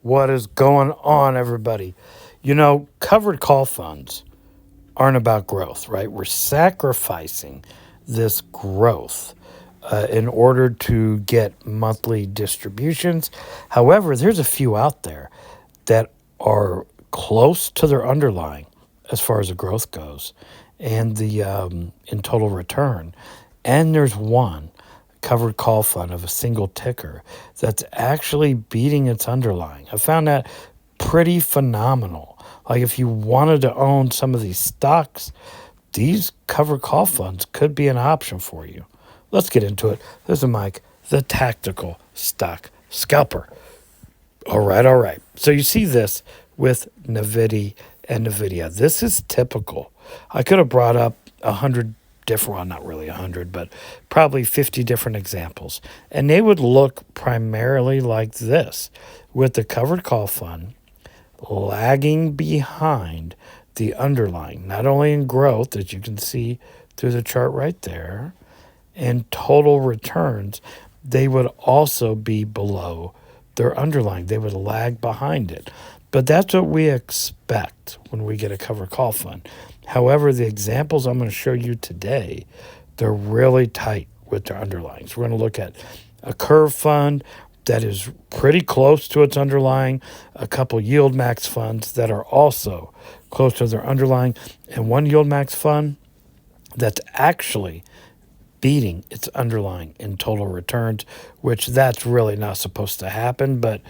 What is going on, everybody? Covered call funds aren't about growth, right? We're sacrificing this growth in order to get monthly distributions. However, there's a few out there that are close to their underlying as far as the growth goes and the in total return. And there's one covered call fund of a single ticker that's actually beating its underlying. I found that pretty phenomenal. Like if you wanted to own some of these stocks, these covered call funds could be an option for you. Let's get into it. This is Mike, the tactical stock scalper. All right. So you see this with NVIDIA. This is typical. I could have brought up 100 different, well, not really 100, but probably 50 different examples. And they would look primarily like this, with the covered call fund lagging behind the underlying, not only in growth, as you can see through the chart right there, and total returns, they would also be below their underlying. They would lag behind it. But that's what we expect when we get a covered call fund. However, the examples I'm going to show you today, they're really tight with their underlyings. We're going to look at a curve fund that is pretty close to its underlying, a couple yield max funds that are also close to their underlying, and one yield max fund that's actually beating its underlying in total returns, which that's really not supposed to happen, but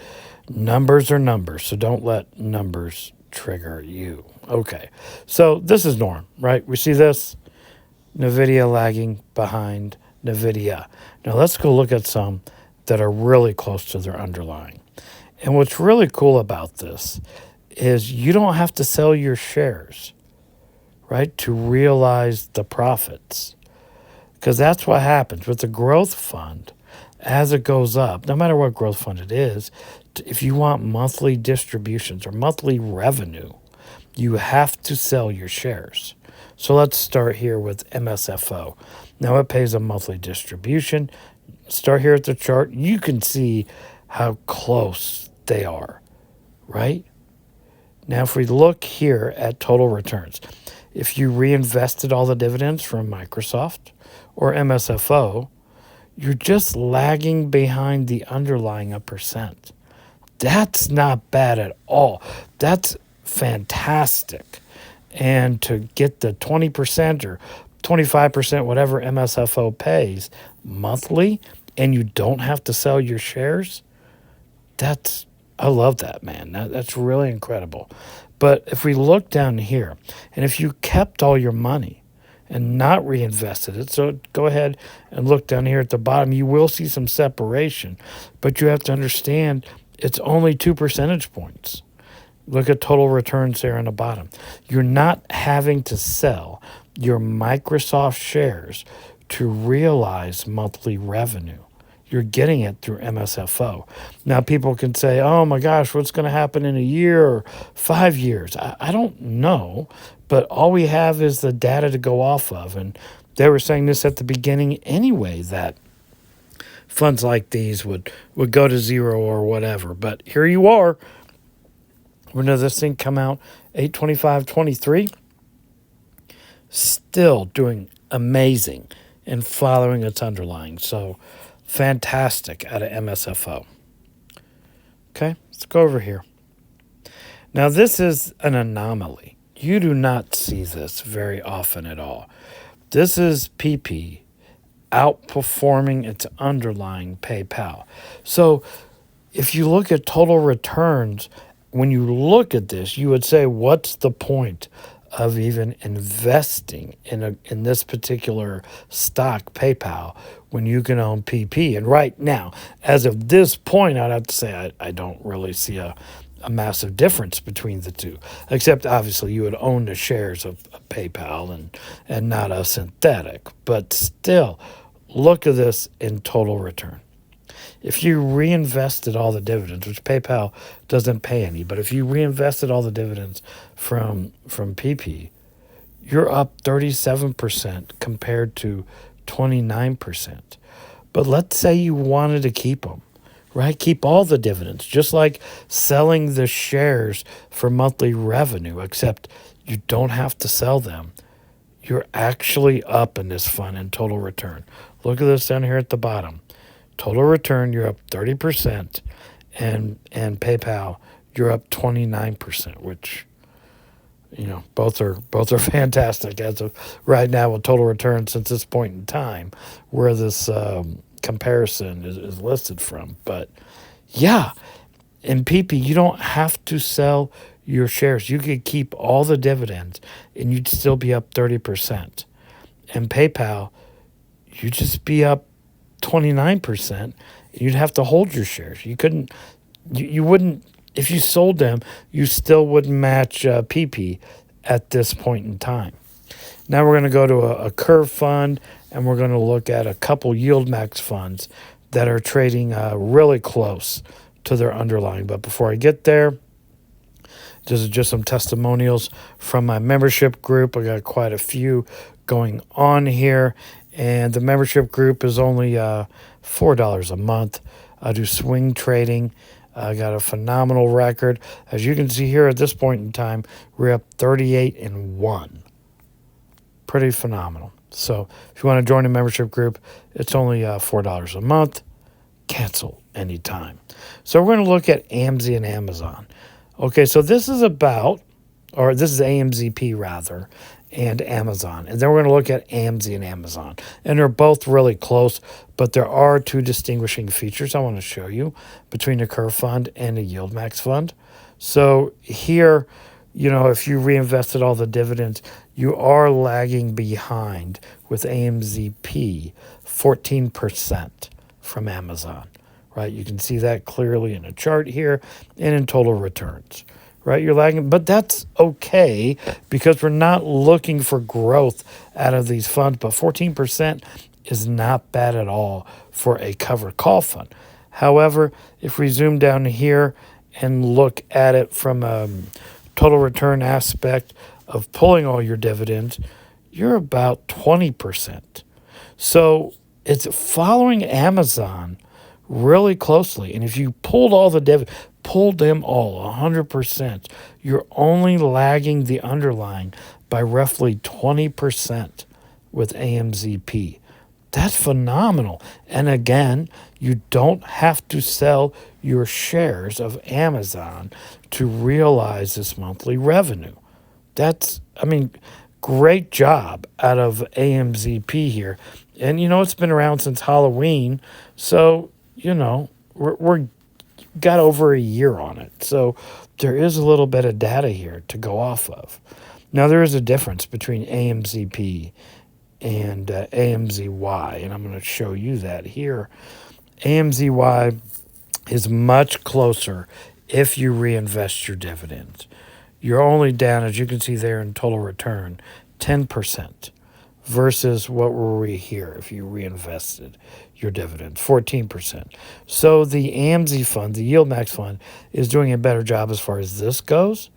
numbers are numbers, so don't let numbers trigger you. Okay, so this is norm, right? We see this, NVIDIA lagging behind NVIDIA. Now let's go look at some that are really close to their underlying. And what's really cool about this is you don't have to sell your shares, right, to realize the profits. Because that's what happens with the growth fund. As it goes up, no matter what growth fund it is, if you want monthly distributions or monthly revenue, you have to sell your shares. So let's start here with MSFO. Now it pays a monthly distribution. Start here at the chart. You can see how close they are, right? Now if we look here at total returns, if you reinvested all the dividends from Microsoft or MSFO, you're just lagging behind the underlying 1%. That's not bad at all. That's fantastic. And to get the 20% or 25%, whatever MSFO pays monthly, and you don't have to sell your shares, I love that, man. That's really incredible. But if we look down here, and if you kept all your money and not reinvested it, so go ahead and look down here at the bottom, you will see some separation. But you have to understand it's only 2 percentage points. Look at total returns there on the bottom. You're not having to sell your Microsoft shares to realize monthly revenue. You're getting it through MSFO. Now, people can say, oh my gosh, what's going to happen in a year or 5 years? I don't know, but all we have is the data to go off of. And they were saying this at the beginning anyway, that funds like these would go to zero or whatever. But here you are. When did this thing come out? 8/25/23. Still doing amazing and following its underlying. So fantastic out of MSFO. Okay, let's go over here. Now this is an anomaly. You do not see this very often at all. This is PP outperforming its underlying PayPal. So if you look at total returns, when you look at this, you would say, what's the point of even investing in this particular stock, PayPal, when you can own PP? And right now, as of this point, I'd have to say I don't really see a massive difference between the two, except obviously you would own the shares of PayPal and not a synthetic. But still, look at this in total return. If you reinvested all the dividends, which PayPal doesn't pay any, but if you reinvested all the dividends from PP, you're up 37% compared to 29%. But let's say you wanted to keep them. right? Keep all the dividends, just like selling the shares for monthly revenue, except you don't have to sell them. You're actually up in this fund in total return. Look at this down here at the bottom. Total return, you're up 30%, and PayPal, you're up 29%, which both are fantastic as of right now with total return since this point in time where this comparison is listed from. But yeah, in PP, you don't have to sell your shares. You could keep all the dividends and you'd still be up 30%. And PayPal, you'd just be up 29%. You'd have to hold your shares. You wouldn't, if you sold them, you still wouldn't match PP at this point in time. Now we're going to go to a curve fund, and we're going to look at a couple yield max funds that are trading really close to their underlying. But before I get there, this is just some testimonials from my membership group. I got quite a few going on here, and the membership group is only $4 a month. I do swing trading. I got a phenomenal record. As you can see here at this point in time, we're up 38-1. Pretty phenomenal. So if you want to join a membership group, it's only $4 a month. Cancel anytime. So we're going to look at AMZ and Amazon. Okay, so this is AMZP rather, and Amazon. And then we're going to look at AMZ and Amazon. And they're both really close, but there are two distinguishing features I want to show you between a curve fund and a yield max fund. So here, if you reinvested all the dividends, you are lagging behind with AMZP 14% from Amazon, right? You can see that clearly in a chart here and in total returns. Right, you're lagging, but that's okay because we're not looking for growth out of these funds. But 14% is not bad at all for a covered call fund. However, if we zoom down here and look at it from a total return aspect of pulling all your dividends, you're about 20%. So it's following Amazon really closely. And if you pulled all the dividends, pulled them all 100%, you're only lagging the underlying by roughly 20% with AMZP. That's phenomenal. And again, you don't have to sell your shares of Amazon to realize this monthly revenue. Great job out of AMZP here. And it's been around since Halloween, so we're got over a year on it. So there is a little bit of data here to go off of. Now, there is a difference between AMZP and AMZY, and I'm going to show you that here. AMZY is much closer if you reinvest your dividends. You're only down, as you can see there in total return, 10%. Versus what were we here if you reinvested your dividends, 14%. So the AMZ fund, the Yield Max fund, is doing a better job as far as this goes,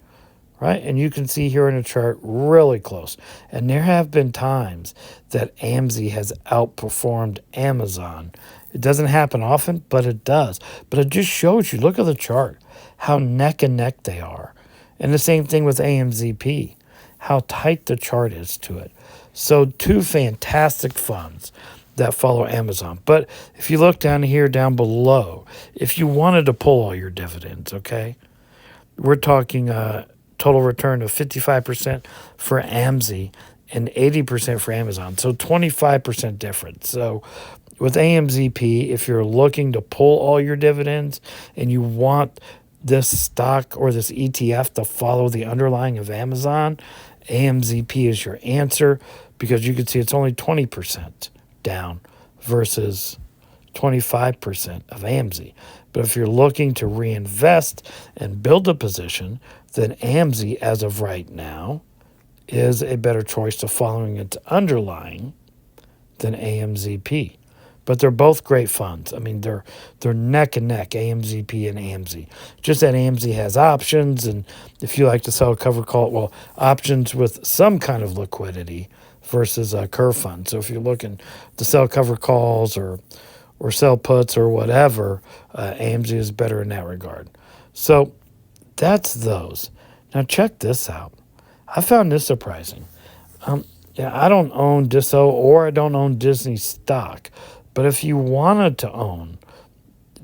right? And you can see here in the chart, really close. And there have been times that AMZ has outperformed Amazon. It doesn't happen often, but it does. But it just shows you, look at the chart, how neck and neck they are. And the same thing with AMZP, how tight the chart is to it. So two fantastic funds that follow Amazon. But if you look down here, down below, if you wanted to pull all your dividends, okay, we're talking total return of 55% for AMZ and 80% for Amazon. So 25% difference. So with AMZP, if you're looking to pull all your dividends and you want this stock or this ETF to follow the underlying of Amazon, AMZP is your answer, because you can see it's only 20% down versus 25% of AMZ. But if you're looking to reinvest and build a position, then AMZ, as of right now, is a better choice to following its underlying than AMZP. But they're both great funds. They're neck and neck, AMZP and AMZ. Just that AMZ has options, and if you like to sell a covered call, options with some kind of liquidity versus a curve fund. So if you're looking to sell covered calls or or sell puts or whatever, AMZ is better in that regard. So that's those. Now check this out. I found this surprising. Yeah, I don't own Disso or I don't own Disney stock, but if you wanted to own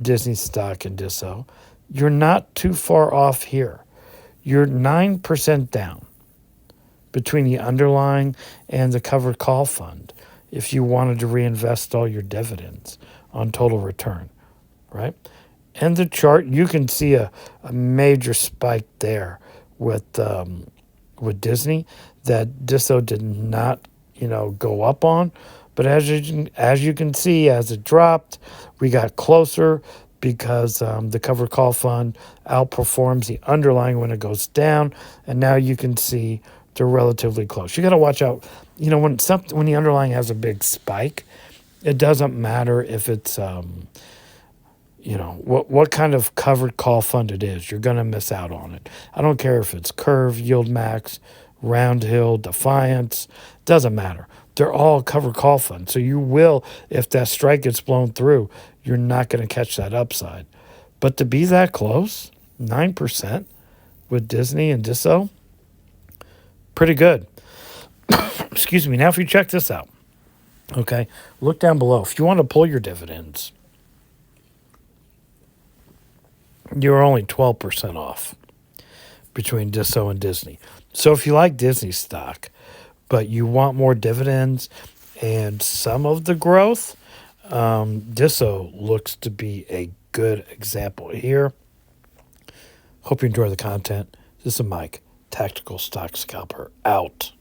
Disney stock and Disso, you're not too far off here. You're 9% down between the underlying and the covered call fund if you wanted to reinvest all your dividends on total return, right? And the chart, you can see a major spike there with Disney that Disso did not, go up on. But as you can see, as it dropped, we got closer because the covered call fund outperforms the underlying when it goes down, and now you can see they're relatively close. You got to watch out. When the underlying has a big spike, it doesn't matter if it's what kind of covered call fund it is. You're going to miss out on it. I don't care if it's Curve, Yield Max, Round Hill, Defiance. Doesn't matter. They're all covered call funds. So you will, if that strike gets blown through, you're not going to catch that upside. But to be that close, 9% with Disney and Disso, pretty good. Excuse me. Now, if you check this out, okay, look down below. If you want to pull your dividends, you're only 12% off between Disso and Disney. So if you like Disney stock, but you want more dividends and some of the growth, Disso looks to be a good example here. Hope you enjoy the content. This is Mike, Tactical Stock Scalper, out.